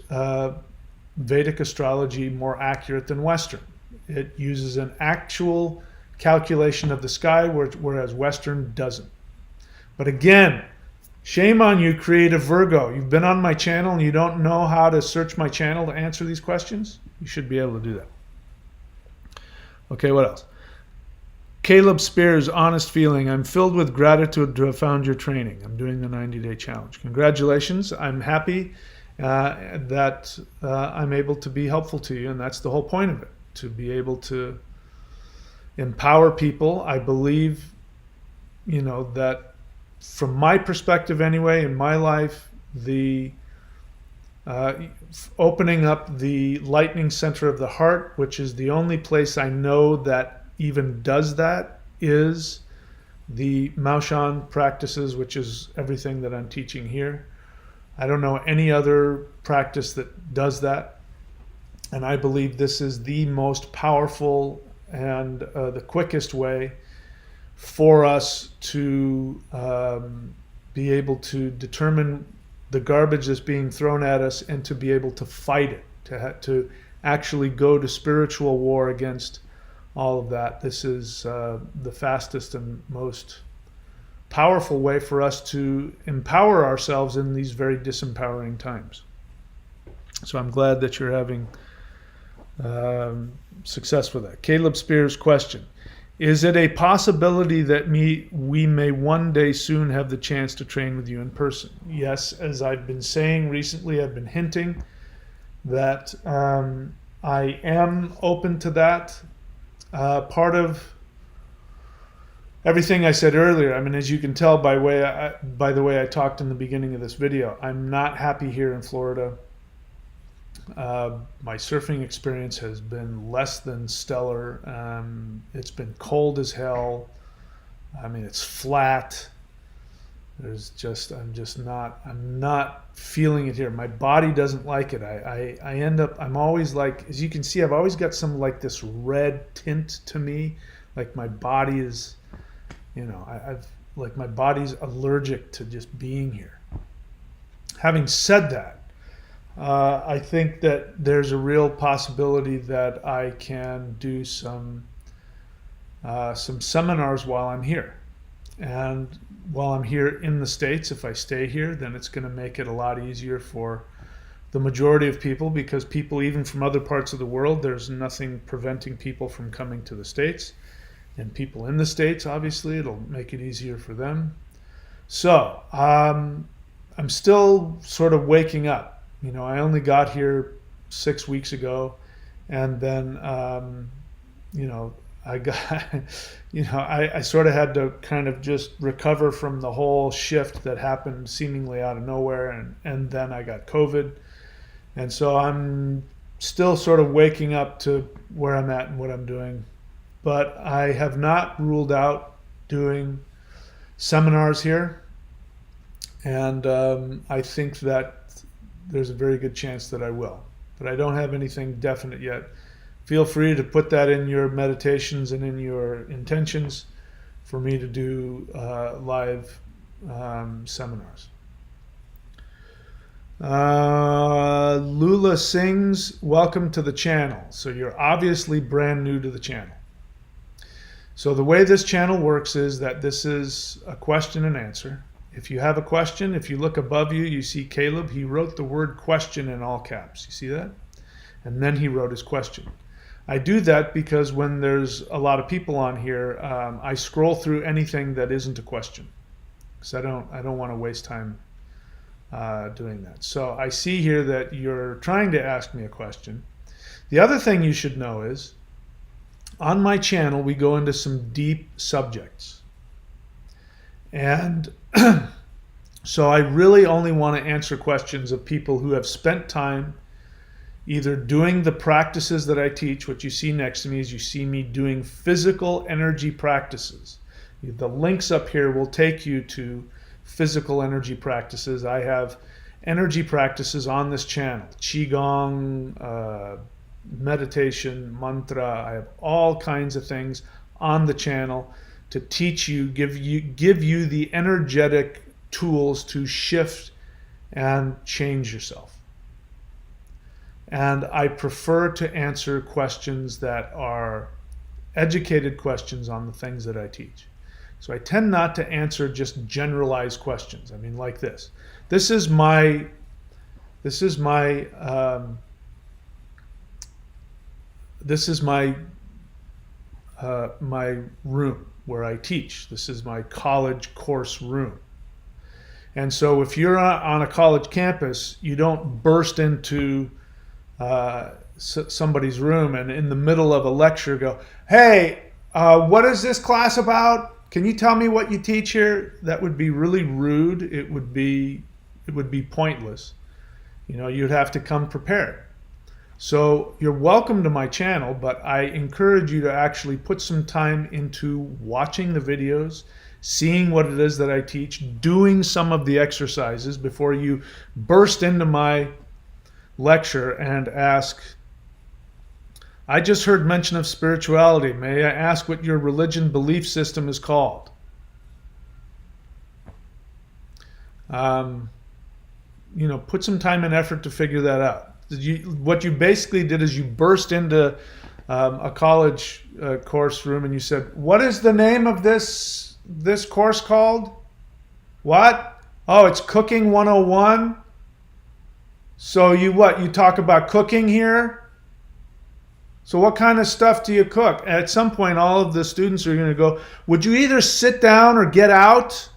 Vedic astrology more accurate than Western. It uses an actual calculation of the sky, whereas Western doesn't. But again, shame on you, creative Virgo. You've been on my channel and you don't know how to search my channel to answer these questions? You should be able to do that. Okay, what else? Caleb Spears, honest feeling. I'm filled with gratitude to have found your training. I'm doing the 90-day challenge. Congratulations. I'm happy that I'm able to be helpful to you, and that's the whole point of it, to be able to empower people. I believe, that from my perspective anyway, in my life, the opening up the lightning center of the heart, which is the only place I know that even does that, is the Maoshan practices, which is everything that I'm teaching here. I don't know any other practice that does that. And I believe this is the most powerful and the quickest way for us to be able to determine the garbage that's being thrown at us and to be able to fight it, to actually go to spiritual war against all of that. This is the fastest and most powerful way for us to empower ourselves in these very disempowering times. So I'm glad that you're having success with that. Caleb Spears' question. Is it a possibility that we may one day soon have the chance to train with you in person? Yes, as I've been saying recently, I've been hinting that I am open to that. Part of everything I said earlier, I mean, as you can tell by the way I talked in the beginning of this video, I'm not happy here in Florida. My surfing experience has been less than stellar. It's been cold as hell. I mean, it's flat. I'm not feeling it here. My body doesn't like it. I'm always like, as you can see, I've always got some like this red tint to me. Like my body is, my body's allergic to just being here. Having said that, I think that there's a real possibility that I can do some seminars while I'm here. And while I'm here in the States, if I stay here, then it's going to make it a lot easier for the majority of people, because people even from other parts of the world, there's nothing preventing people from coming to the States. And people in the States, obviously, it'll make it easier for them. So I'm still sort of waking up. I only got here 6 weeks ago, and then, I got, I sort of had to kind of just recover from the whole shift that happened seemingly out of nowhere, and then I got COVID. And so I'm still sort of waking up to where I'm at and what I'm doing. But I have not ruled out doing seminars here. And I think that there's a very good chance that I will. But I don't have anything definite yet. Feel free to put that in your meditations and in your intentions for me to do live seminars. Lula Sings, welcome to the channel. So you're obviously brand new to the channel. So the way this channel works is that this is a question and answer. If you have a question, if you look above you, you see Caleb. He wrote the word question in all caps. You see that? And then he wrote his question. I do that because when there's a lot of people on here, I scroll through anything that isn't a question, because I don't want to waste time doing that. So I see here that you're trying to ask me a question. The other thing you should know is, on my channel, we go into some deep subjects. And so I really only want to answer questions of people who have spent time either doing the practices that I teach. What you see next to me is you see me doing physical energy practices. The links up here will take you to physical energy practices. I have energy practices on this channel. Qigong, meditation, mantra. I have all kinds of things on the channel to teach you, give you the energetic tools to shift and change yourself. And I prefer to answer questions that are educated questions on the things that I teach. So I tend not to answer just generalized questions. I mean, like this. This is my my room where I teach. This is my college course room. And so if you're on a college campus, you don't burst into somebody's room and in the middle of a lecture go, "Hey, what is this class about? Can you tell me what you teach here?" That would be really rude. It would be pointless. You know, you'd have to come prepared. So you're welcome to my channel, but I encourage you to actually put some time into watching the videos, seeing what it is that I teach, doing some of the exercises before you burst into my lecture and ask, "I just heard mention of spirituality. May I ask what your religion belief system is called?" You know, put some time and effort to figure that out. What you basically did is you burst into a college course room and you said, "What is the name of this course called?" "What? Oh, it's Cooking 101. So you talk about cooking here? So what kind of stuff do you cook?" At some point, all of the students are going to go, "Would you either sit down or get out?"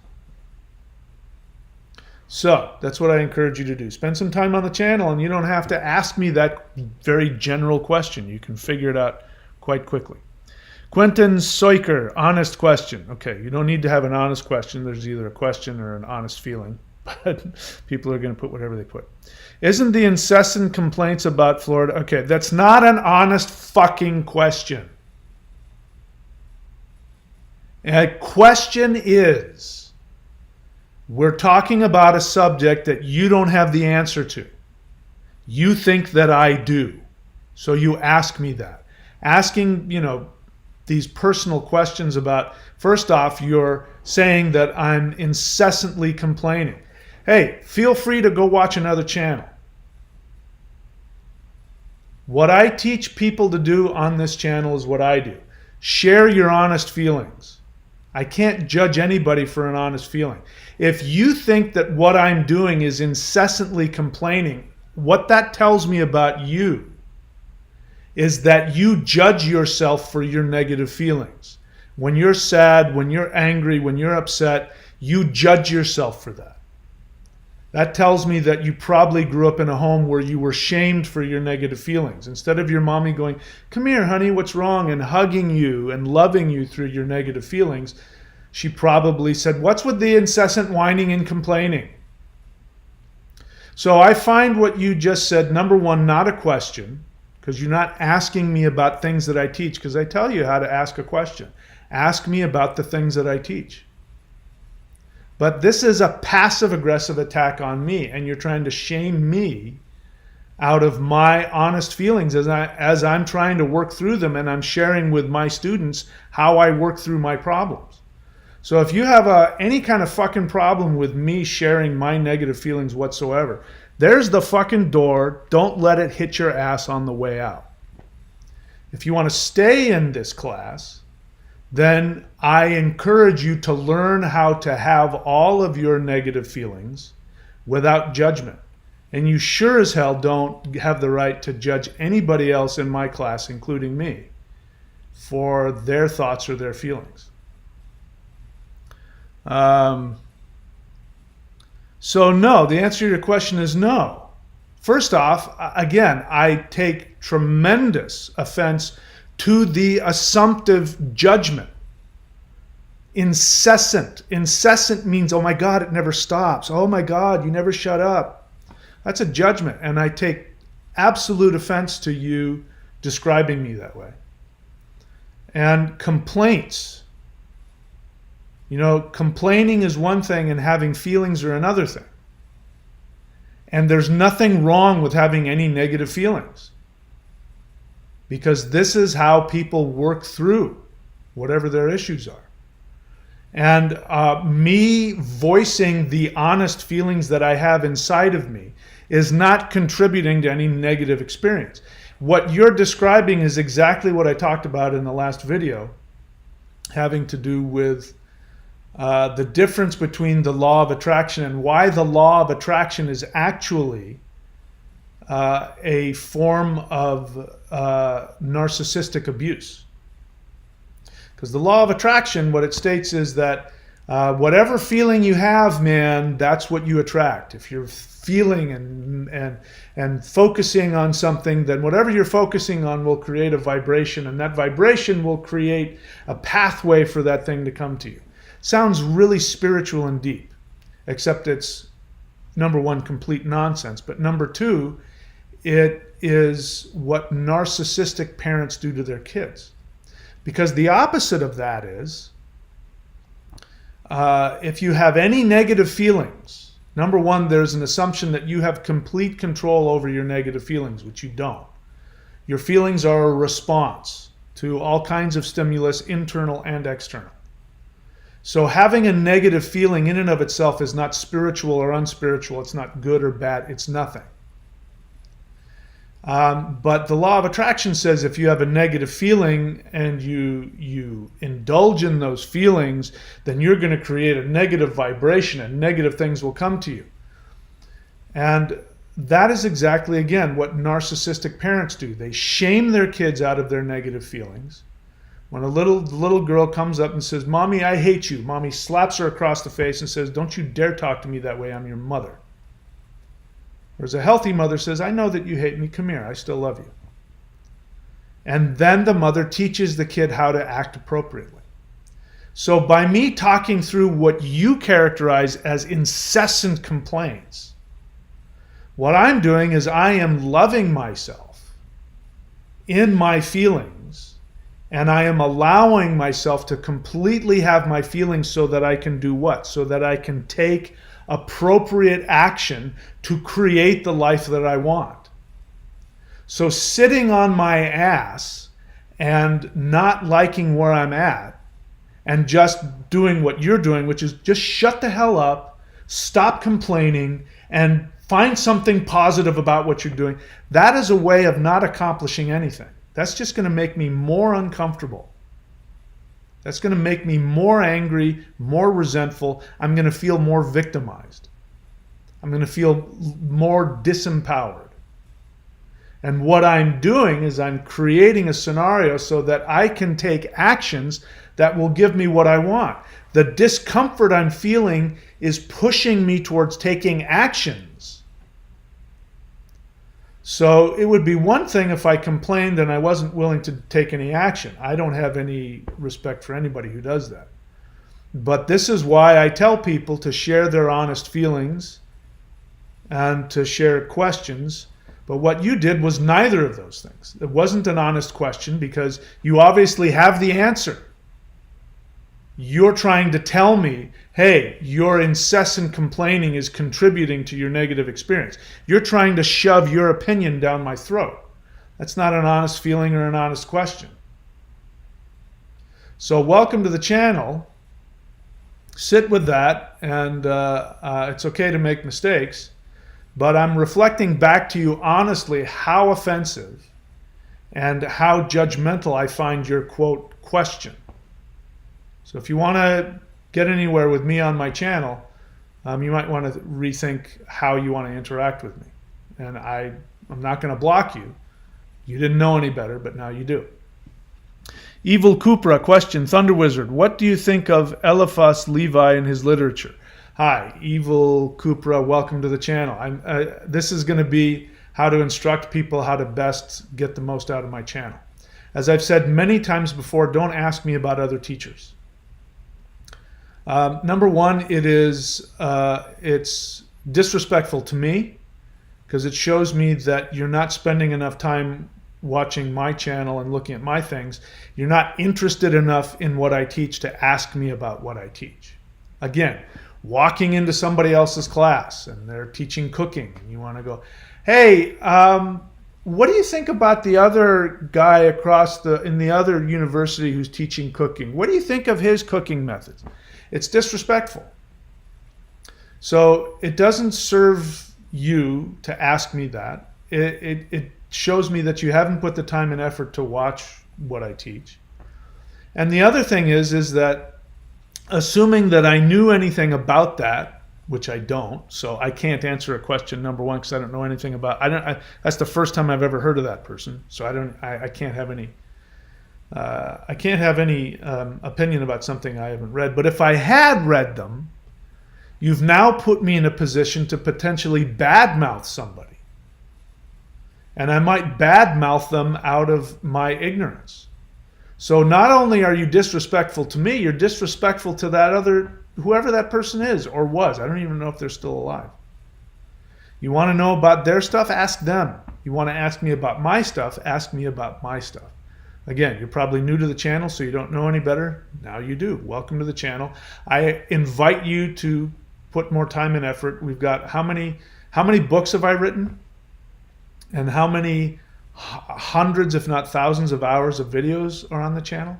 So that's what I encourage you to do. Spend some time on the channel, and you don't have to ask me that very general question. You can figure it out quite quickly. Quentin Soiker, honest question. Okay, you don't need to have an honest question. There's either a question or an honest feeling, but people are going to put whatever they put. Isn't the incessant complaints about Florida? Okay, that's not an honest fucking question. A question is, we're talking about a subject that you don't have the answer to. You think that I do. So you ask me that. Asking, these personal questions about, first off, you're saying that I'm incessantly complaining. Hey, feel free to go watch another channel. What I teach people to do on this channel is what I do. Share your honest feelings. I can't judge anybody for an honest feeling. If you think that what I'm doing is incessantly complaining, what that tells me about you is that you judge yourself for your negative feelings. When you're sad, when you're angry, when you're upset, you judge yourself for that. That tells me that you probably grew up in a home where you were shamed for your negative feelings. Instead of your mommy going, "Come here, honey, what's wrong?" and hugging you and loving you through your negative feelings, she probably said, "What's with the incessant whining and complaining?" So I find what you just said, number one, not a question, because you're not asking me about things that I teach, because I tell you how to ask a question. Ask me about the things that I teach. But this is a passive-aggressive attack on me, and you're trying to shame me out of my honest feelings as I'm trying to work through them, and I'm sharing with my students how I work through my problems. So if you have any kind of fucking problem with me sharing my negative feelings whatsoever, there's the fucking door. Don't let it hit your ass on the way out. If you want to stay in this class, then I encourage you to learn how to have all of your negative feelings without judgment. And you sure as hell don't have the right to judge anybody else in my class, including me, for their thoughts or their feelings. So no, the answer to your question is no. First off, again, I take tremendous offense to the assumptive judgment. Incessant. Incessant means, oh my God, it never stops. Oh my God, you never shut up. That's a judgment, and I take absolute offense to you describing me that way. And complaints. You know, complaining is one thing and having feelings are another thing. And there's nothing wrong with having any negative feelings, because this is how people work through whatever their issues are. And me voicing the honest feelings that I have inside of me is not contributing to any negative experience. What you're describing is exactly what I talked about in the last video, having to do with the difference between the law of attraction and why the law of attraction is actually a form of narcissistic abuse. Because the law of attraction, what it states is that whatever feeling you have, man, that's what you attract. If you're feeling and focusing on something, then whatever you're focusing on will create a vibration, and that vibration will create a pathway for that thing to come to you. Sounds really spiritual and deep, except it's, number one, complete nonsense, but number two, it is what narcissistic parents do to their kids. Because the opposite of that is, if you have any negative feelings, number one, there's an assumption that you have complete control over your negative feelings, which you don't. Your feelings are a response to all kinds of stimulus, internal and external. So having a negative feeling in and of itself is not spiritual or unspiritual. It's not good or bad. It's nothing. But the law of attraction says if you have a negative feeling and you indulge in those feelings, then you're going to create a negative vibration and negative things will come to you. And that is exactly, again, what narcissistic parents do. They shame their kids out of their negative feelings. When a little girl comes up and says, "Mommy, I hate you," Mommy slaps her across the face and says, "Don't you dare talk to me that way, I'm your mother." Whereas a healthy mother says, "I know that you hate me, come here, I still love you." And then the mother teaches the kid how to act appropriately. So by me talking through what you characterize as incessant complaints, what I'm doing is I am loving myself in my feelings, and I am allowing myself to completely have my feelings so that I can do what? So that I can take appropriate action to create the life that I want. So sitting on my ass and not liking where I'm at and just doing what you're doing, which is just shut the hell up, stop complaining, and find something positive about what you're doing, that is a way of not accomplishing anything. That's just going to make me more uncomfortable. That's going to make me more angry, more resentful. I'm going to feel more victimized. I'm going to feel more disempowered. And what I'm doing is I'm creating a scenario so that I can take actions that will give me what I want. The discomfort I'm feeling is pushing me towards taking actions. So it would be one thing if I complained and I wasn't willing to take any action. I don't have any respect for anybody who does that. But this is why I tell people to share their honest feelings and to share questions. But what you did was neither of those things. It wasn't an honest question because you obviously have the answer. You're trying to tell me, hey, your incessant complaining is contributing to your negative experience. You're trying to shove your opinion down my throat. That's not an honest feeling or an honest question. So welcome to the channel. Sit with that, and it's okay to make mistakes, but I'm reflecting back to you honestly how offensive and how judgmental I find your quote question. So if you want to get anywhere with me on my channel, you might want to rethink how you want to interact with me. And I'm not going to block you. You didn't know any better, but now you do. Evil Kupra question, Thunder Wizard, what do you think of Eliphas Levi and his literature? Hi, Evil Kupra, welcome to the channel. This is going to be how to instruct people how to best get the most out of my channel. As I've said many times before, don't ask me about other teachers. Number one, it's disrespectful to me because it shows me that you're not spending enough time watching my channel and looking at my things. You're not interested enough in what I teach to ask me about what I teach. Again, walking into somebody else's class and they're teaching cooking and you want to go, hey, what do you think about the other guy in the other university who's teaching cooking? What do you think of his cooking methods? It's disrespectful. So it doesn't serve you to ask me that. It shows me that you haven't put the time and effort to watch what I teach. And the other thing is that assuming that I knew anything about that, which I don't, so I can't answer a question, number one, because I don't know anything about. That's the first time I've ever heard of that person, so I can't have any. I can't have any opinion about something I haven't read. But if I had read them, you've now put me in a position to potentially badmouth somebody. And I might badmouth them out of my ignorance. So not only are you disrespectful to me, you're disrespectful to that other, whoever that person is or was. I don't even know if they're still alive. You want to know about their stuff? Ask them. You want to ask me about my stuff? Ask me about my stuff. Again, you're probably new to the channel, so you don't know any better. Now you do. Welcome to the channel. I invite you to put more time and effort. We've got how many books have I written? And how many hundreds, if not thousands of hours of videos are on the channel?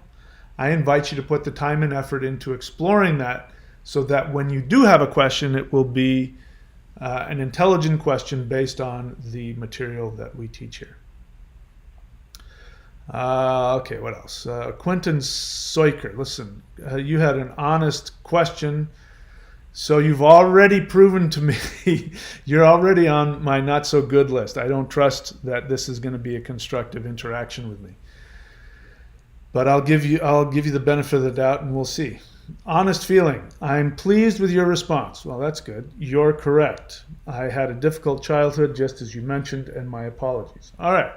I invite you to put the time and effort into exploring that so that when you do have a question, it will be an intelligent question based on the material that we teach here. Okay, what else? Quentin Soiker, listen, you had an honest question. So you've already proven to me you're already on my not so good list. I don't trust that this is going to be a constructive interaction with me. But I'll give you the benefit of the doubt and we'll see. Honest feeling. I'm pleased with your response. Well, that's good. You're correct. I had a difficult childhood, just as you mentioned, and my apologies. All right.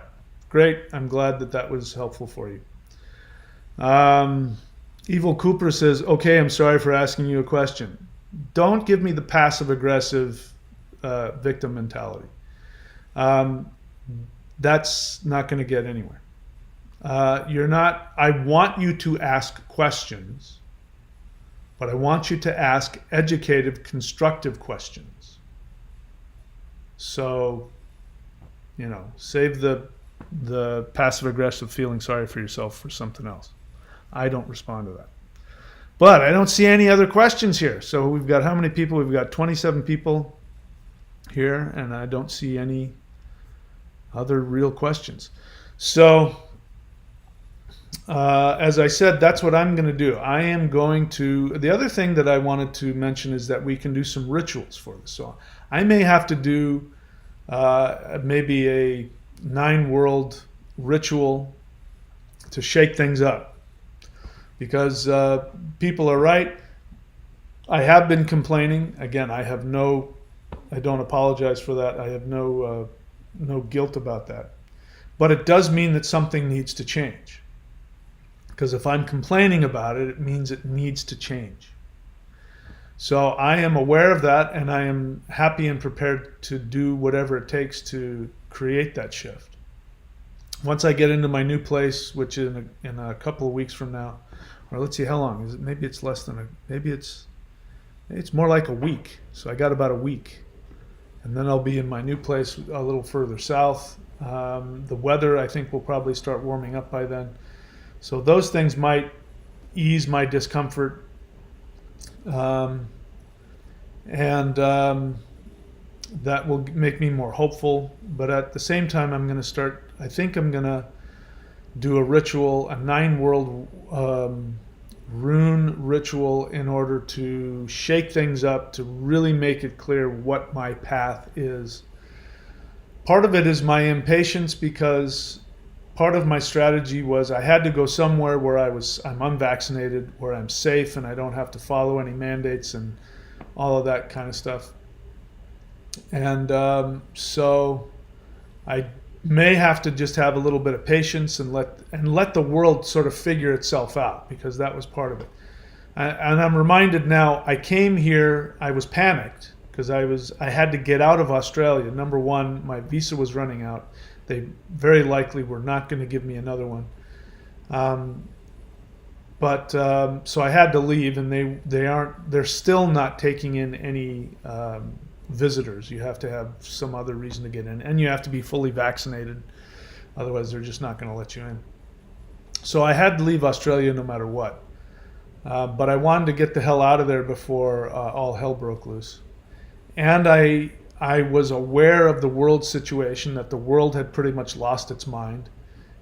Great. I'm glad that was helpful for you. Evil Cooper says, okay, I'm sorry for asking you a question. Don't give me the passive-aggressive victim mentality. That's not going to get anywhere. I want you to ask questions, but I want you to ask educative, constructive questions. So, save the passive-aggressive feeling sorry for yourself for something else. I don't respond to that. But I don't see any other questions here. So we've got how many people? We've got 27 people here, and I don't see any other real questions. So as I said, that's what I'm going to do. I am going to, the other thing that I wanted to mention is that we can do some rituals for this. So I may have to do maybe a 9-world ritual to shake things up. Because people are right. I have been complaining. Again, I don't apologize for that. I have no guilt about that. But it does mean that something needs to change. Because if I'm complaining about it, it means it needs to change. So I am aware of that, and I am happy and prepared to do whatever it takes to create that shift. Once I get into my new place, which in a couple of weeks from now, or let's see, how long is it? Maybe it's less than maybe it's more like a week. So I got about a week, and then I'll be in my new place a little further south. The weather, I think, will probably start warming up by then. So those things might ease my discomfort, and that will make me more hopeful. But at the same time, I'm going to do a ritual, a 9-world rune ritual in order to shake things up, to really make it clear what my path is. Part of it is my impatience, because part of my strategy was I had to go somewhere where I'm unvaccinated, where I'm safe and I don't have to follow any mandates and all of that kind of stuff. And so I may have to just have a little bit of patience and let the world sort of figure itself out, because that was part of it. And I'm reminded now, I came here, I was panicked because I had to get out of Australia. Number one, my visa was running out. They very likely were not going to give me another one. So I had to leave, and they're still not taking in any visitors. You have to have some other reason to get in, and you have to be fully vaccinated. Otherwise, they're just not going to let you in. So I had to leave Australia no matter what. But I wanted to get the hell out of there before all hell broke loose. And I was aware of the world situation, that the world had pretty much lost its mind,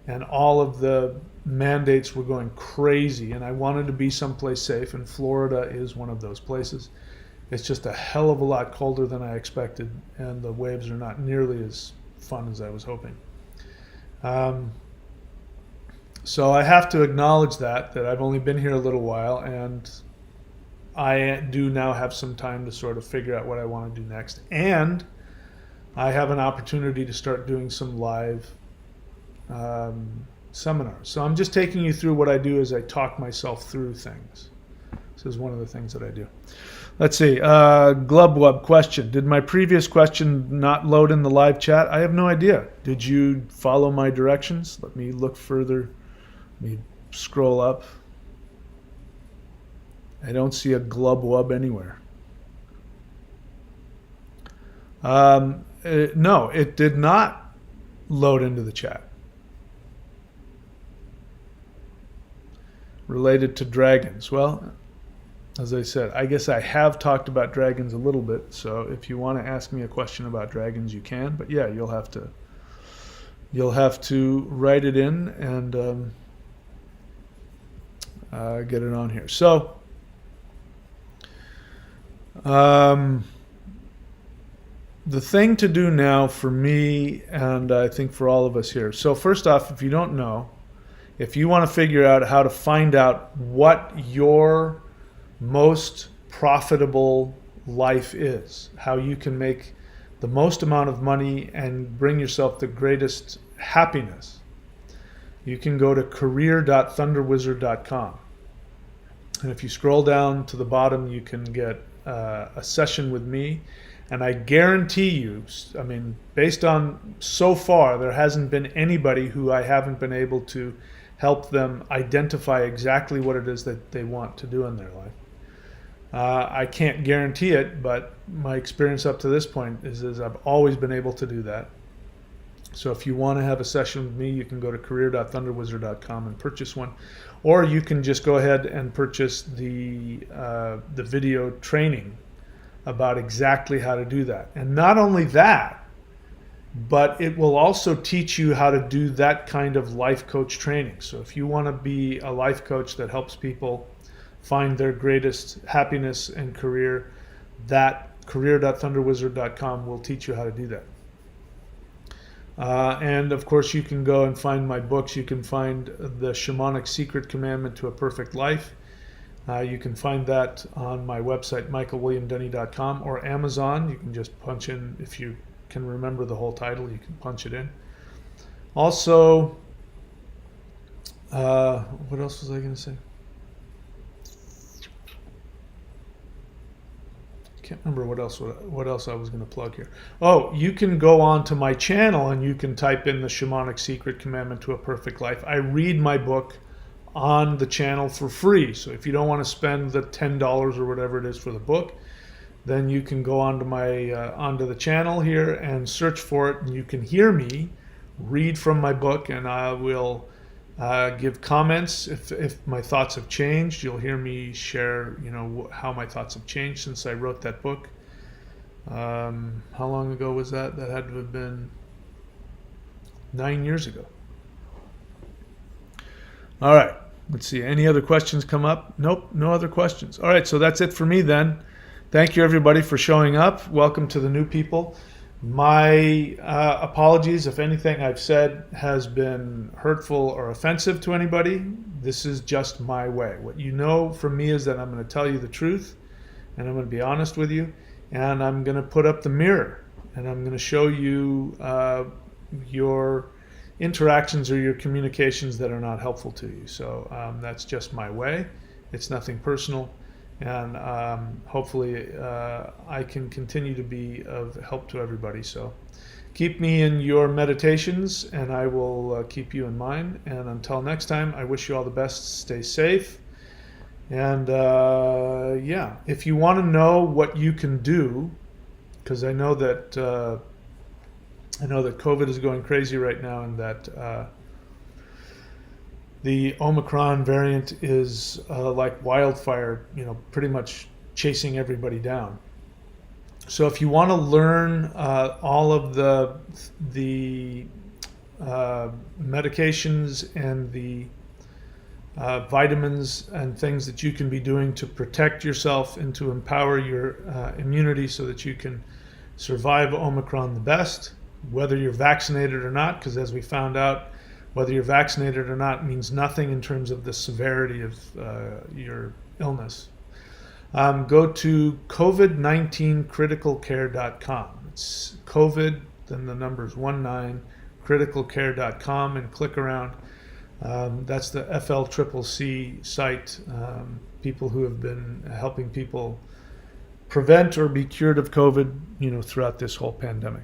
and all of the mandates were going crazy, and I wanted to be someplace safe, and Florida is one of those places. It's just a hell of a lot colder than I expected, and the waves are not nearly as fun as I was hoping. So I have to acknowledge that I've only been here a little while, and I do now have some time to sort of figure out what I want to do next. And I have an opportunity to start doing some live seminars. So I'm just taking you through what I do as I talk myself through things. This is one of the things that I do. Let's see. Glubwub question. Did my previous question not load in the live chat? I have no idea. Did you follow my directions? Let me look further. Let me scroll up. I don't see a Glubwub anywhere. No, it did not load into the chat. Related to dragons. Well, as I said, I guess I have talked about dragons a little bit, so if you want to ask me a question about dragons, you can. But yeah, you'll have to write it in and get it on here. So the thing to do now for me, and I think for all of us here. So first off, if you don't know, if you want to figure out how to find out what your most profitable life is, how you can make the most amount of money and bring yourself the greatest happiness, you can go to career.thunderwizard.com. And if you scroll down to the bottom, you can get a session with me. And I guarantee you, I mean, based on so far, there hasn't been anybody who I haven't been able to help them identify exactly what it is that they want to do in their life. I can't guarantee it, but my experience up to this point is I've always been able to do that. So if you want to have a session with me, you can go to career.thunderwizard.com and purchase one. Or you can just go ahead and purchase the video training about exactly how to do that. And not only that, but it will also teach you how to do that kind of life coach training. So if you want to be a life coach that helps people find their greatest happiness and career, that career.thunderwizard.com will teach you how to do that. And of course, you can go and find my books. You can find The Shamanic Secret Commandment to a Perfect Life. You can find that on my website, michaelwilliamdenny.com, or Amazon. You can just punch in, if you can remember the whole title, you can punch it in. Also, what else was I going to say? Can't remember what else I was going to plug here. Oh, you can go on to my channel and you can type in The Shamanic Secret Commandment to a Perfect Life. I read my book on the channel for free. So if you don't want to spend the $10 or whatever it is for the book, then you can go onto my onto the channel here and search for it, and you can hear me read from my book, and I will give comments if my thoughts have changed. You'll hear me share, how my thoughts have changed since I wrote that book. How long ago was that? That had to have been 9 years ago. All right. Let's see, any other questions come up? Nope, no other questions. All right, so that's it for me then. Thank you everybody for showing up. Welcome to the new people. My apologies if anything I've said has been hurtful or offensive to anybody. This is just my way. What you know from me is that I'm going to tell you the truth, and I'm going to be honest with you, and I'm going to put up the mirror, and I'm going to show you your interactions or your communications that are not helpful to you. So that's just my way. It's nothing personal, and hopefully I can continue to be of help to everybody. So keep me in your meditations, and I will keep you in mine. And until next time, I wish you all the best. Stay safe. And yeah, if you want to know what you can do, because I know that COVID is going crazy right now, and that the Omicron variant is like wildfire, pretty much chasing everybody down. So if you want to learn all of the medications and the vitamins and things that you can be doing to protect yourself and to empower your immunity so that you can survive Omicron the best, whether you're vaccinated or not, because as we found out, whether you're vaccinated or not means nothing in terms of the severity of your illness. Go to COVID19criticalcare.com. It's COVID, then the numbers 19, criticalcare.com, and click around. That's the FLCCC site, people who have been helping people prevent or be cured of COVID, throughout this whole pandemic.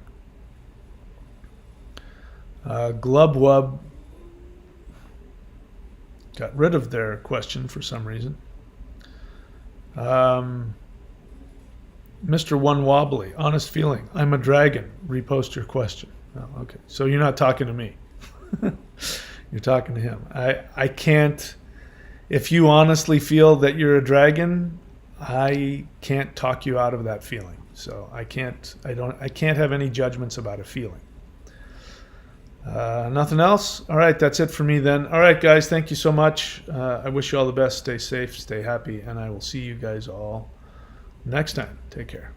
Glubwub got rid of their question for some reason. Mr. One Wobbly, honest feeling, I'm a dragon. Repost your question. Oh, okay, so you're not talking to me. You're talking to him. I can't, if you honestly feel that you're a dragon, I can't talk you out of that feeling. So I can't have any judgments about a feeling. Nothing else? All right, that's it for me then. All right, guys, thank you so much. I wish you all the best. Stay safe, stay happy, and I will see you guys all next time. Take care.